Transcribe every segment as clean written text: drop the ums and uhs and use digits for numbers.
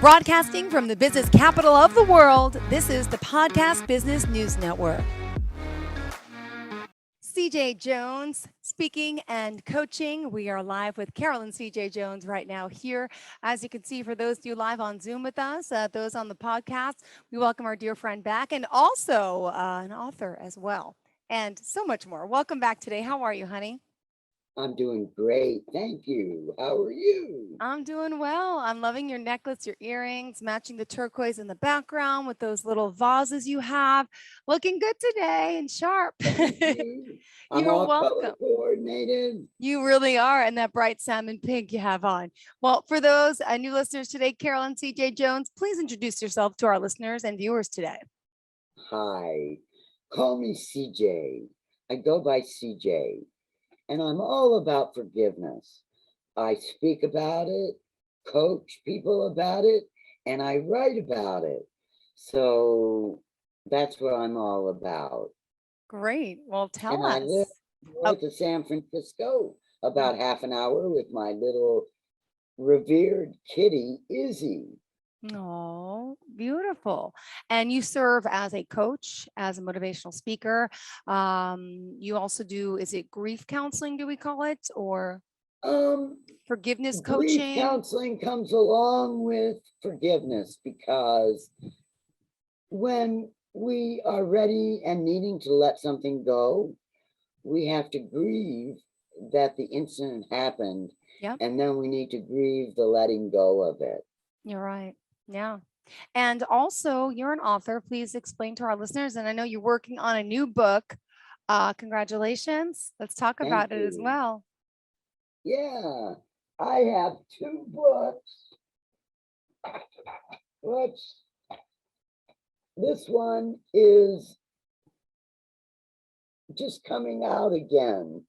Broadcasting from the business capital of the world, this is the Podcast Business News Network. CJ Jones speaking and coaching. We are live with Carolyn CJ Jones right now here. As you can see, for those of you live on Zoom with us, those on the podcast, we welcome our dear friend back, and also an author as well, and so much more. Welcome back today. How are you, honey? I'm doing great. Thank you. How are you? I'm doing well. I'm loving your necklace, your earrings, matching the turquoise in the background with those little vases you have. Looking good today and sharp. Thank you. I'm You're all color welcome. coordinated. You really are. And that bright salmon pink you have on. Well, for those new listeners today, Carolyn CJ Jones, please introduce yourself to our listeners and viewers today. Hi. Call me CJ. I go by CJ. And I'm all about forgiveness. I speak about it, coach people about it, and I write about it. So that's what I'm all about. Great. Well, tell And I live us. north of San Francisco, about half an hour with my little revered kitty, Izzy. Oh, beautiful. And you serve as a coach, as a motivational speaker. You also do, is it grief counseling, do we call it, or forgiveness Grief coaching? counseling comes along with forgiveness, because when we are ready and needing to let something go, we have to grieve that the incident happened. Yep. And then we need to grieve the letting go of it. You're right. Yeah. And also, you're an author. Please explain to our listeners. And I know you're working on a new book. Congratulations. Let's talk about it as well. Yeah, I have 2 books. This one is just coming out again.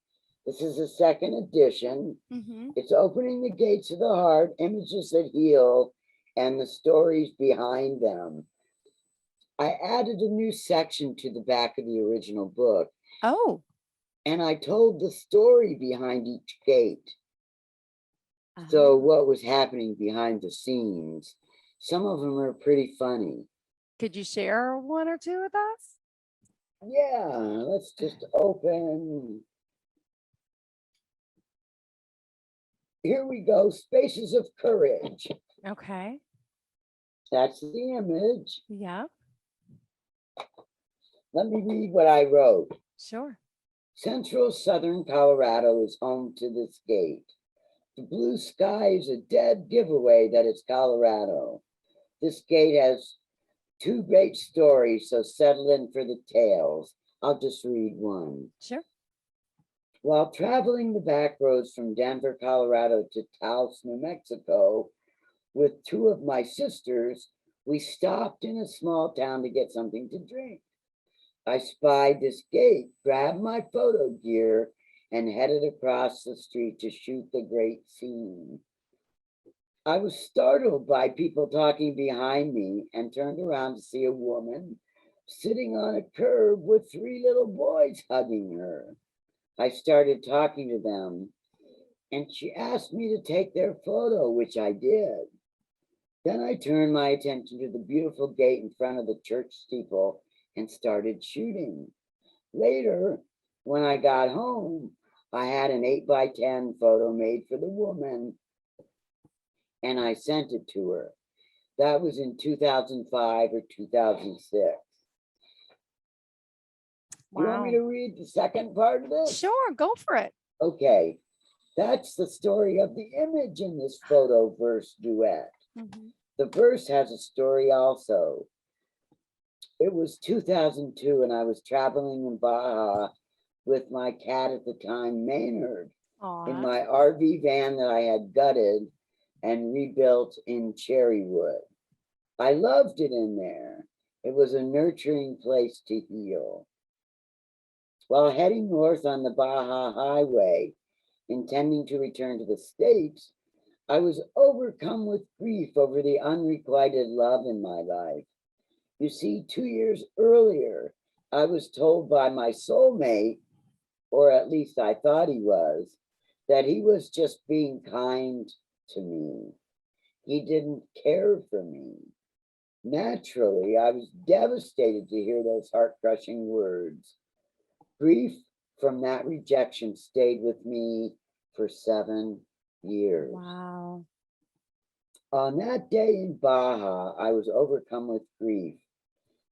This is the 2nd edition. It's Opening the Gates of the Heart, Images That Heal, and the stories behind them. I added a new section to the back of the original book. Oh. And I told the story behind each gate. So what was happening behind the scenes. Some of them are pretty funny. Could you share one or two with us? Yeah, let's just open. Here we go, Spaces of Courage. Okay. That's the image. Yeah. Let me read what I wrote. Sure. Central Southern Colorado is home to this gate. The blue sky is a dead giveaway that it's Colorado. This gate has 2 great stories, so settle in for the tales. I'll just read one. Sure. While traveling the back roads from Denver, Colorado to Taos, New Mexico, with 2 of my sisters, we stopped in a small town to get something to drink. I spied this gate, grabbed my photo gear, and headed across the street to shoot the great scene. I was startled by people talking behind me and turned around to see a woman sitting on a curb with 3 little boys hugging her. I started talking to them, and she asked me to take their photo, which I did. Then I turned my attention to the beautiful gate in front of the church steeple and started shooting. Later, when I got home, I had an 8x10 photo made for the woman, and I sent it to her. That was in 2005 or 2006. Wow. You want me to read the second part of this? Sure, go for it. Okay, that's the story of the image in this photo verse duet. The verse has a story also. It was 2002, and I was traveling in Baja with my cat at the time, Maynard, in my RV van that I had gutted and rebuilt in Cherrywood. I loved it in there. It was a nurturing place to heal. While heading north on the Baja Highway, intending to return to the States, I was overcome with grief over the unrequited love in my life. You see, 2 years earlier, I was told by my soulmate, or at least I thought he was, that he was just being kind to me. He didn't care for me. Naturally, I was devastated to hear those heart-crushing words. Grief from that rejection stayed with me for 7 years. Wow. On that day in Baja, I was overcome with grief,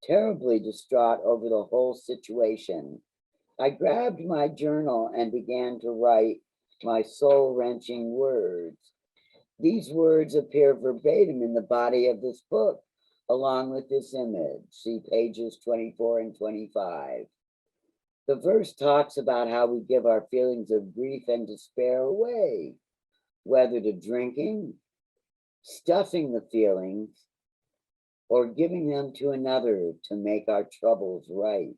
terribly distraught over the whole situation. I grabbed my journal and began to write my soul-wrenching words. These words appear verbatim in the body of this book, along with this image. See pages 24 and 25. The verse talks about how we give our feelings of grief and despair away, whether to drinking, stuffing the feelings, or giving them to another to make our troubles right.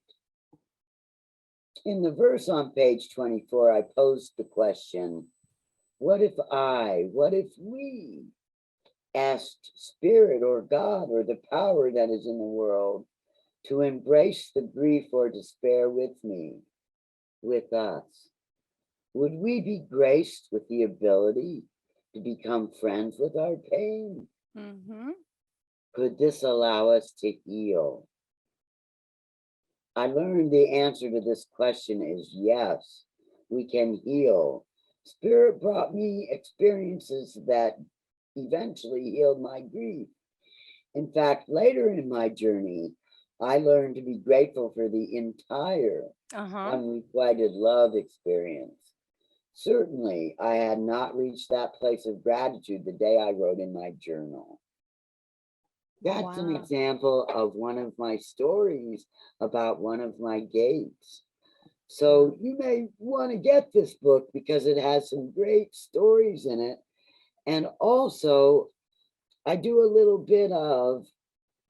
In the verse on page 24, I posed the question, what if we asked Spirit or God or the power that is in the world to embrace the grief or despair with me, with us? Would we be graced with the ability to become friends with our pain? Mm-hmm. Could this allow us to heal? I learned the answer to this question is yes, we can heal. Spirit brought me experiences that eventually healed my grief. In fact, later in my journey, I learned to be grateful for the entire unrequited love experience. Certainly, I had not reached that place of gratitude the day I wrote in my journal. That's an example of one of my stories about one of my gates. So you may want to get this book because it has some great stories in it. And also, I do a little bit of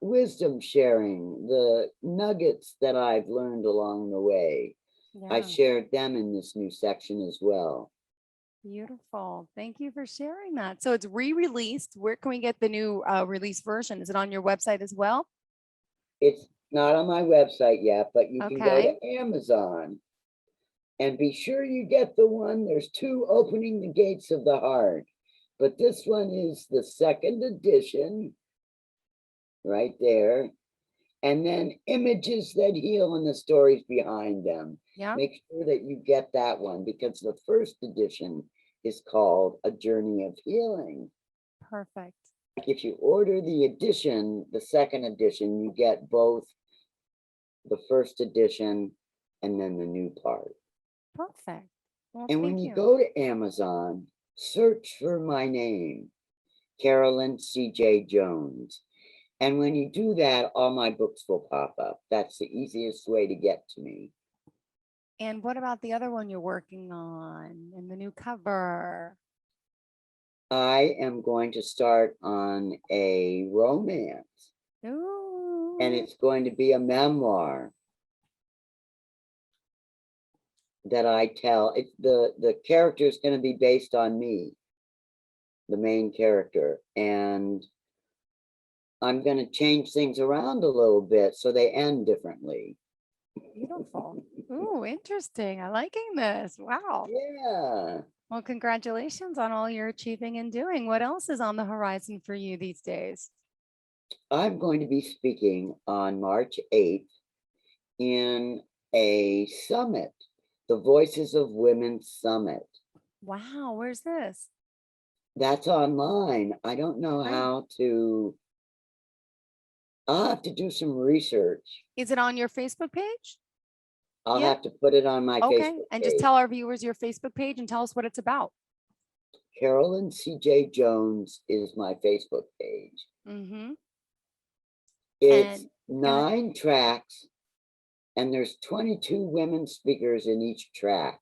wisdom sharing, the nuggets that I've learned along the way. I shared them in this new section as well. Beautiful. Thank you for sharing that. So it's re-released. Where can we get the new release version? Is it on your website as well? It's not on my website yet, but you can go to Amazon and be sure you get the one. There's two, Opening the Gates of the Heart, but this one is the second edition right there. And then Images That Heal and the stories behind them. Yeah. Make sure that you get that one because the first edition is called A Journey of Healing. Perfect. If you order the edition, the second edition, you get both the first edition and then the new part. Perfect. Well, and when you go to Amazon, search for my name, Carolyn C.J. Jones. And when you do that, all my books will pop up. That's the easiest way to get to me. And what about the other one you're working on and the new cover? I am going to start on a romance. Ooh. And it's going to be a memoir that I tell. It's the character is going to be based on me, the main character. And I'm going to change things around a little bit so they end differently. Beautiful. Ooh, interesting. I'm liking this. Wow. Yeah. Well, congratulations on all you're achieving and doing. What else is on the horizon for you these days? I'm going to be speaking on March 8th in a summit, the Voices of Women Summit. Wow, where's this? That's online. I don't know how to, I'll have to do some research. Is it on your Facebook page? I'll have to put it on my Facebook page. And just tell our viewers your Facebook page and tell us what it's about. Carolyn C.J. Jones is my Facebook page. It's 9 tracks, and there's 22 women speakers in each track.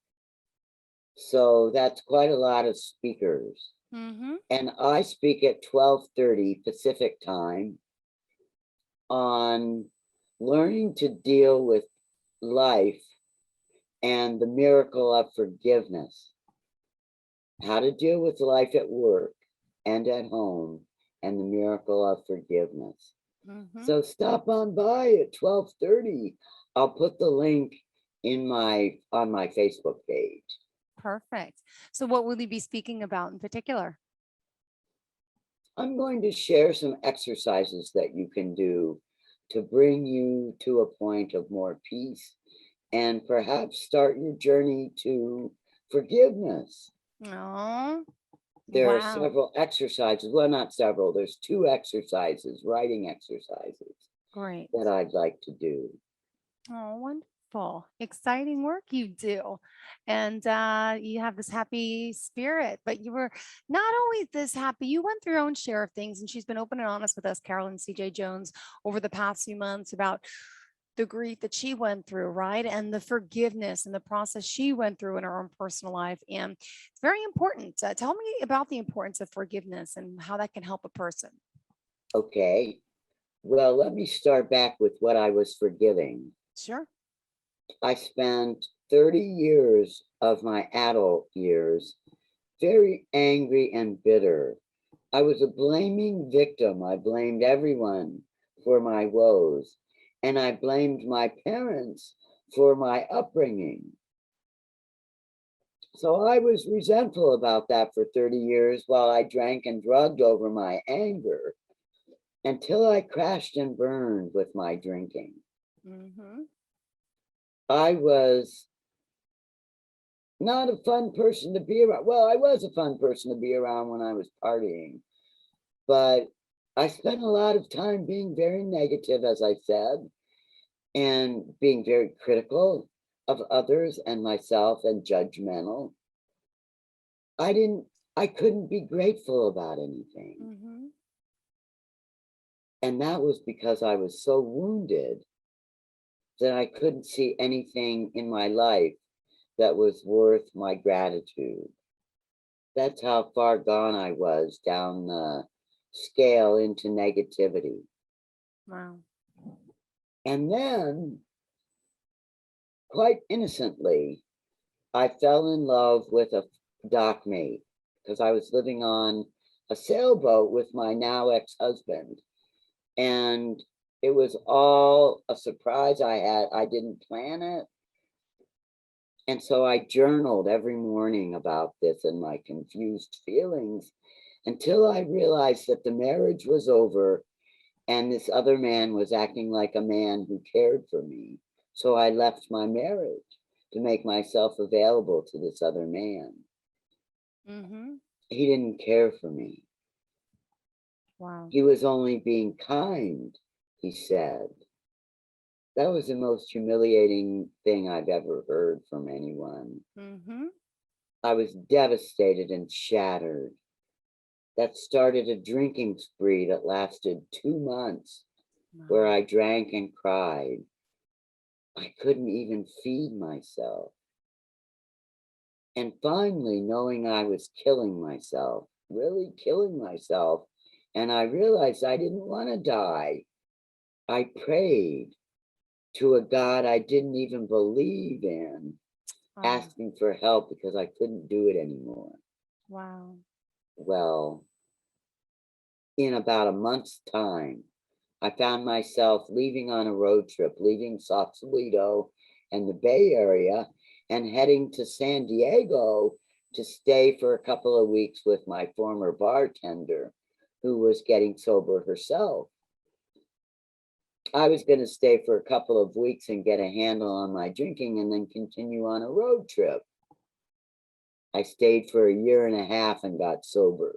So that's quite a lot of speakers. And I speak at 12:30 Pacific time on learning to deal with life and the miracle of forgiveness. How to deal with life at work and at home and the miracle of forgiveness. So stop on by at 12:30. I'll put the link in on my Facebook page. Perfect. So what will you be speaking about in particular? I'm going to share some exercises that you can do to bring you to a point of more peace and perhaps start your journey to forgiveness. Oh, There are wow. several exercises, well, not several, there's 2 exercises, writing exercises Great. that I'd like to do. Oh, wonderful. Exciting work you do. And you have this happy spirit, but you were not always this happy. You went through your own share of things, and she's been open and honest with us, Carolyn C.J. Jones, over the past few months about the grief that she went through, right? And the forgiveness and the process she went through in her own personal life. And it's very important. Tell me about the importance of forgiveness and how that can help a person. Okay, well, let me start back with what I was forgiving. Sure. I spent 30 years of my adult years very angry and bitter. I was a blaming victim. I blamed everyone for my woes, and I blamed my parents for my upbringing. So I was resentful about that for 30 years while I drank and drugged over my anger until I crashed and burned with my drinking. Mm-hmm. I was not a fun person to be around. Well, I was a fun person to be around when I was partying, but I spent a lot of time being very negative, as I said, and being very critical of others and myself and judgmental. I didn't, I couldn't be grateful about anything. Mm-hmm. And that was because I was so wounded that I couldn't see anything in my life that was worth my gratitude. That's how far gone I was down the scale into negativity. Wow. And then, quite innocently, I fell in love with a dock mate because I was living on a sailboat with my now ex-husband. And it was all a surprise. I didn't plan it. And so I journaled every morning about this and my confused feelings until I realized that the marriage was over and this other man was acting like a man who cared for me. So I left my marriage to make myself available to this other man. Mm-hmm. He didn't care for me. Wow. He was only being kind, he said. That was the most humiliating thing I've ever heard from anyone. Mm-hmm. I was devastated and shattered. That started a drinking spree that lasted 2 months, where Wow. I drank and cried. I couldn't even feed myself. And finally, knowing I was killing myself, really killing myself, and I realized I didn't want to die, I prayed to a God I didn't even believe in, Oh, asking for help because I couldn't do it anymore. wow. Well, in about a month's time, I found myself leaving on a road trip, leaving Sausalito and the Bay Area and heading to San Diego to stay for a couple of weeks with my former bartender who was getting sober herself. I was going to stay for a couple of weeks and get a handle on my drinking and then continue on a road trip. I stayed for a year and a half and got sober.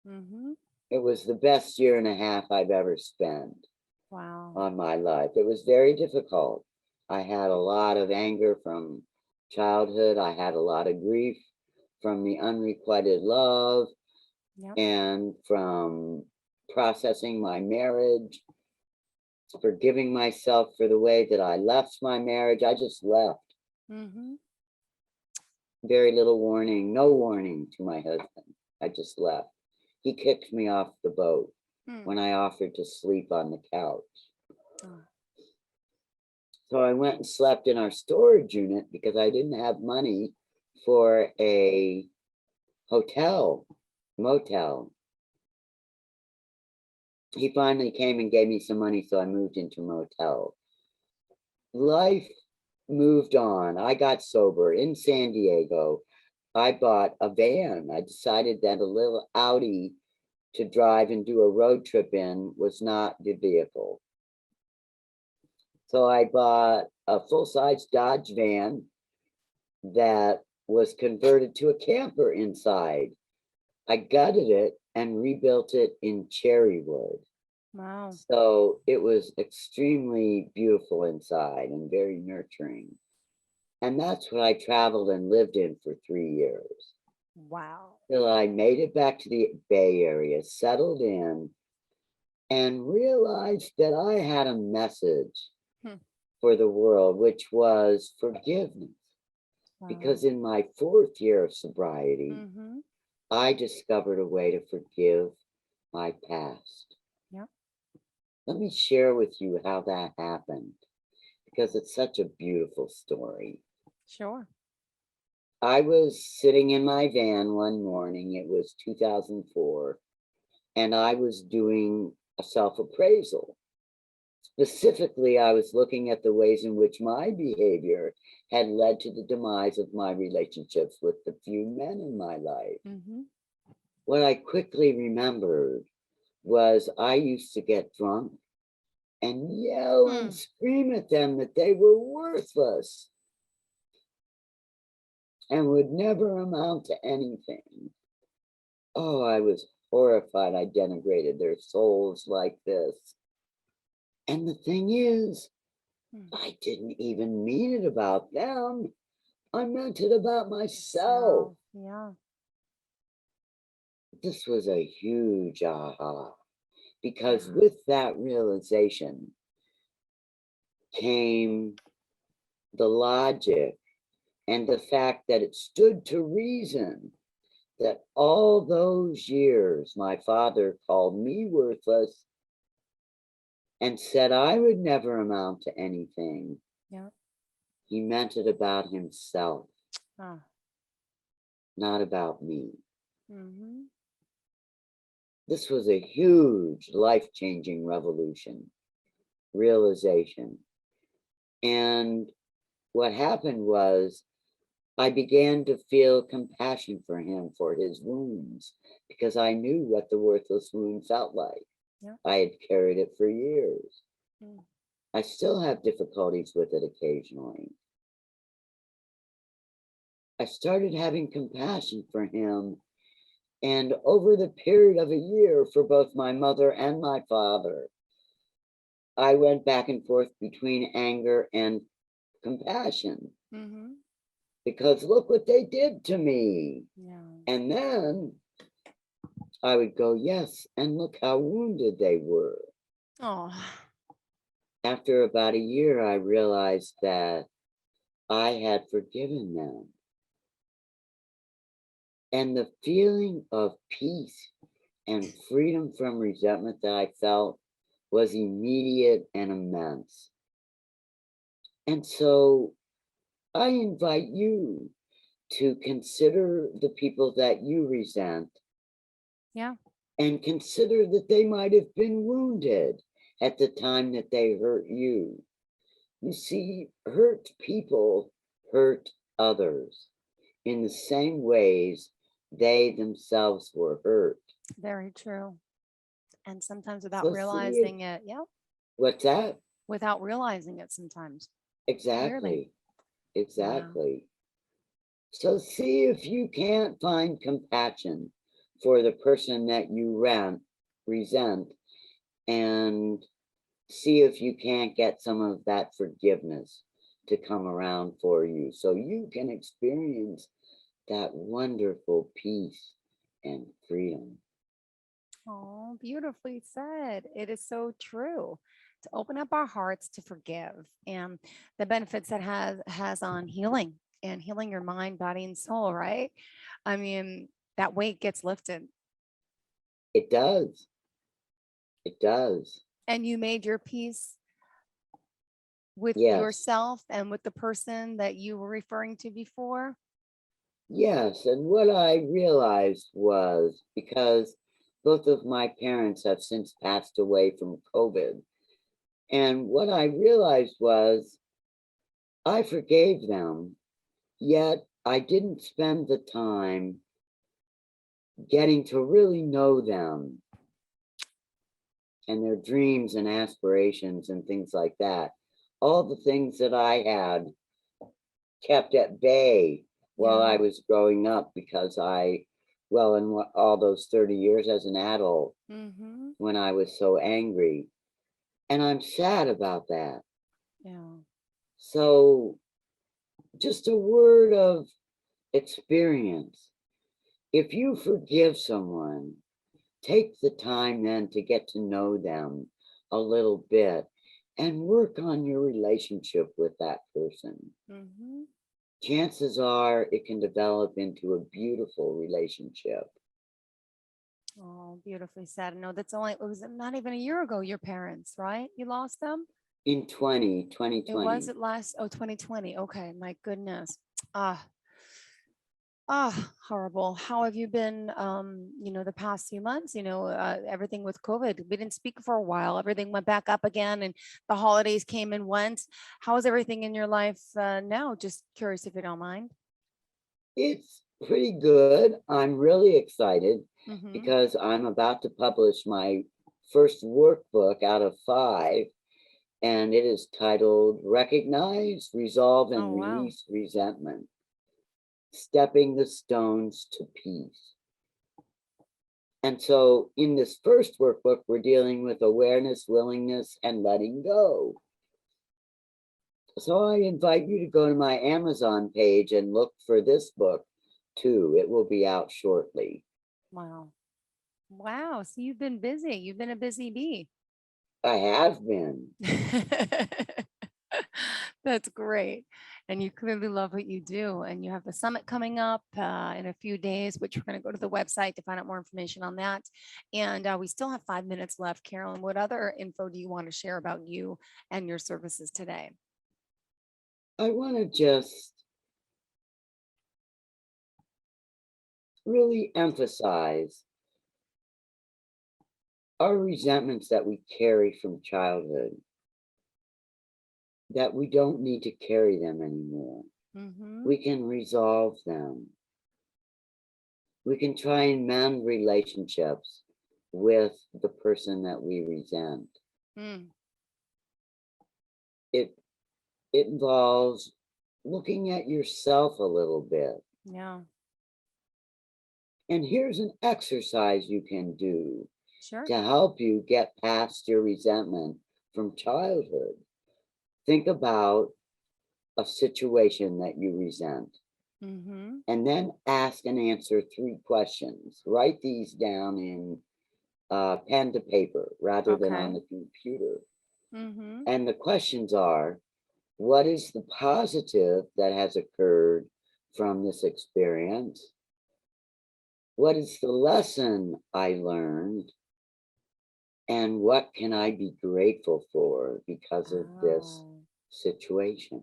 Mm-hmm. It was the best year and a half I've ever spent Wow. on my life. It was very difficult. I had a lot of anger from childhood. I had a lot of grief from the unrequited love Yep. and from processing my marriage, forgiving myself for the way that I left my marriage. I just left. Mm-hmm. Very little warning, no warning to my husband. I just left. He kicked me off the boat Mm. when I offered to sleep on the couch. Oh. So I went and slept in our storage unit because I didn't have money for a hotel, motel. He finally came and gave me some money, so I moved into a motel. Life moved on. I got sober in San Diego. I bought a van. I decided that a little Audi to drive and do a road trip in was not the vehicle. So I bought a full-size Dodge van that was converted to a camper inside. I gutted it and rebuilt it in cherry wood. Wow. So it was extremely beautiful inside and very nurturing. And that's what I traveled and lived in for 3 years. Wow. Till I made it back to the Bay Area, settled in, and realized that I had a message for the world, which was forgiveness. Wow. Because in my 4th year of sobriety, I discovered a way to forgive my past. Yep. Let me share with you how that happened, because it's such a beautiful story. Sure. I was sitting in my van one morning, it was 2004, and I was doing a self-appraisal. Specifically, I was looking at the ways in which my behavior had led to the demise of my relationships with the few men in my life. What I quickly remembered was I used to get drunk and yell and scream at them that they were worthless and would never amount to anything. Oh, I was horrified. I denigrated their souls like this. And the thing is, I didn't even mean it about them. I meant it about myself. Yeah. This was a huge aha, because with that realization came the logic and the fact that it stood to reason that all those years my father called me worthless and said I would never amount to anything. Yeah. He meant it about himself, not about me. This was a huge life-changing realization. And what happened was I began to feel compassion for him for his wounds, because I knew what the worthless wound felt like. I had carried it for years. I still have difficulties with it occasionally. I started having compassion for him, and over the period of a year for both my mother and my father, I went back and forth between anger and compassion. Because look what they did to me. And then I would go, yes, and look how wounded they were. After about a year, I realized that I had forgiven them. And the feeling of peace and freedom from resentment that I felt was immediate and immense. And so I invite you to consider the people that you resent. And consider that they might have been wounded at the time that they hurt you. You see, hurt people hurt others in the same ways they themselves were hurt. Very true. And sometimes without So realizing it. What's that? Without realizing it sometimes. Exactly. Exactly. So see if you can't find compassion for the person that you resent, and see if you can't get some of that forgiveness to come around for you, so you can experience that wonderful peace and freedom. Oh, beautifully said. It is so true. To open up our hearts to forgive, and the benefits that has on healing and healing your mind, body, and soul, right? I mean, that weight gets lifted. It does. It does. And you made your peace with yourself and with the person that you were referring to before. Yes, and what I realized was, because both of my parents have since passed away from COVID, and what I realized was I forgave them, yet I didn't spend the time getting to really know them and their dreams and aspirations and things like that. All the things that I had kept at bay while I Yeah. was growing up because well, in all those 30 years as an adult, Mm-hmm. when I was so angry. And I'm sad about that. Yeah. So, just a word of experience. If you forgive someone, take the time then to get to know them a little bit and work on your relationship with that person. Mm-hmm. Chances are it can develop into a beautiful relationship. Oh, beautifully said. No, that's only, it was not even a year ago, your parents, right? You lost them? In 2020, It was at last, oh, 2020. Okay, my goodness. Ah, horrible. How have you been, the past few months, everything with COVID? We didn't speak for a while. Everything went back up again and the holidays came and went. How is everything in your life now? Just curious if you don't mind. it's pretty good. I'm really excited Mm-hmm. because I'm about to publish my first workbook out of 5, and it is titled Recognize, Resolve, Oh, and wow. Release Resentment, Stepping the Stones to Peace. And so in this first workbook, we're dealing with awareness, willingness, and letting go. So I invite you to go to my Amazon page and look for this book too. It will be out shortly. Wow. Wow. So you've been busy. You've been a busy bee. I have been. That's great. And you clearly love what you do. And you have the summit coming up in a few days, which we're going to go to the website to find out more information on that. And we still have 5 minutes left. Carolyn, what other info do you want to share about you and your services today? I want to just really emphasize our resentments that we carry from childhood, that we don't need to carry them anymore. Mm-hmm. We can resolve them. We can try and mend relationships with the person that we resent. Mm, It it involves looking at yourself a little bit. yeah, And here's an exercise you can do sure. to help you get past your resentment from childhood. Think about a situation that you resent, Mm-hmm. and then ask and answer 3 questions. Write these down in pen to paper rather than on Okay. the computer. Mm-hmm. And the questions are, what is the positive that has occurred from this experience? What is the lesson I learned? And what can I be grateful for because of this Oh, situation?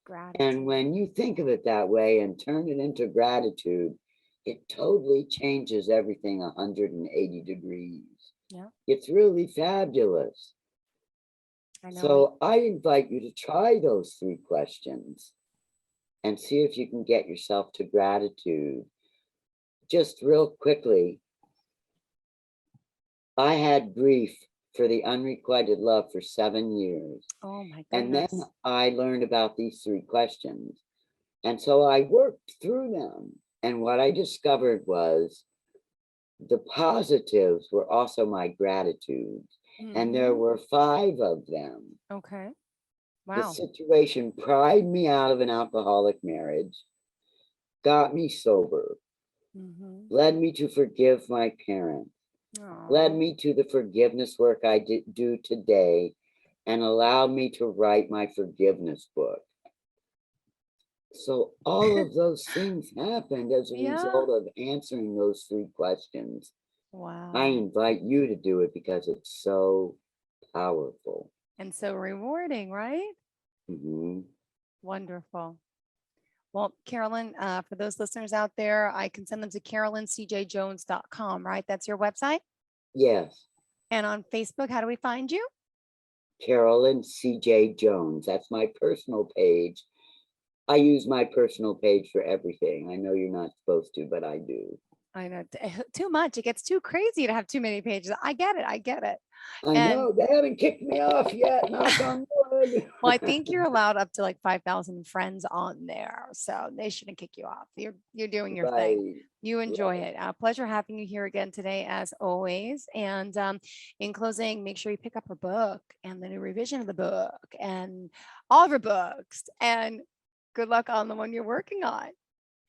And gratitude. when you think of it that way and turn it into gratitude, it totally changes everything 180 degrees. Yeah, It's really fabulous. I know. So I invite you to try those 3 questions and see if you can get yourself to gratitude. Just real quickly, I had grief for the unrequited love for 7 years. Oh my And then goodness. I learned about these 3 questions. And so I worked through them. And what I discovered was the positives were also my gratitudes. And there Mm-hmm. were 5 of them. Okay. The Wow. situation pried me out of an alcoholic marriage, got me sober, Mm-hmm. led me to forgive my parents, led Oh, me to the forgiveness work I do today, and allowed me to write my forgiveness book. So all of those things happened as a yeah. result of answering those 3 questions. I Wow. invite you to do it because it's so powerful. And so rewarding, right? Mhm. Wonderful. Well, Carolyn, for those listeners out there, I can send them to carolyncjjones.com, right? That's your website. Yes, And on Facebook, how do we find you? Carolyn C.J. Jones. That's my personal page. I use my personal page for everything. I know you're not supposed to, but I do. I know. Too much. It gets too crazy to have too many pages. I get it. I get it. I And know, they haven't kicked me off yet, knock on wood. well, I think you're allowed up to like 5,000 friends on there, so they shouldn't kick you off. You're doing your thing. Right, You enjoy right. it. Pleasure having you here again today, as always. And in closing, make sure you pick up her book and the new revision of the book and all of her books. And good luck on the one you're working on, Thank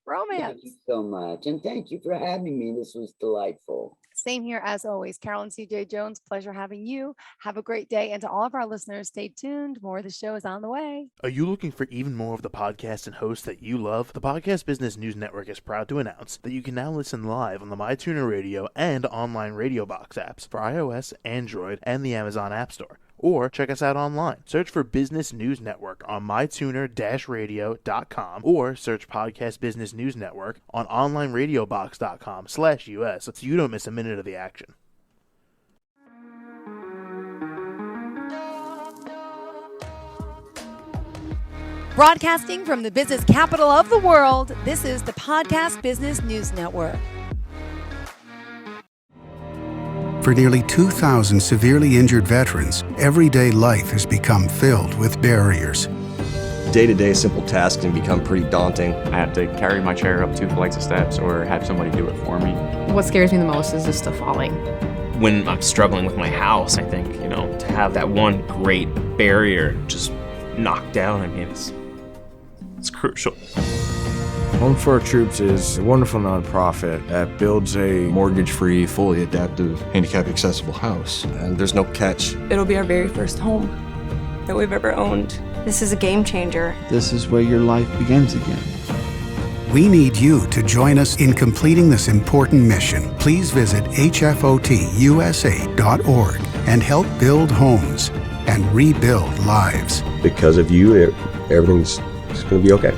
romance. you so much, and thank you for having me. This was delightful. Same here as always. Carolyn CJ Jones, pleasure having you. Have a great day. And to all of our listeners, stay tuned. More of the show is on the way. Are you looking for even more of the podcasts and hosts that you love? The Podcast Business News Network is proud to announce that you can now listen live on the MyTuner Radio and online Radio Box apps for iOS, Android, and the Amazon App Store. Or check us out online. Search for Business News Network on mytuner-radio.com or search Podcast Business News Network on onlineradiobox.com/US so you don't miss a minute of the action. Broadcasting from the business capital of the world, this is the Podcast Business News Network. For nearly 2,000 severely injured veterans, everyday life has become filled with barriers. Day-to-day simple tasks can become pretty daunting. I have to carry my chair up 2 flights of steps or have somebody do it for me. What scares me the most is just the falling. When I'm struggling with my house, I think, to have that one great barrier just knocked down, it's crucial. Home for Our Troops is a wonderful nonprofit that builds a Mortgage-free, fully adaptive, handicap-accessible house. And there's no catch. It'll be our very first home that we've ever owned. This is a game changer. This is where your life begins again. We need you to join us in completing this important mission. Please visit hfotusa.org and help build homes and rebuild lives. Because of you, everything's going to be okay.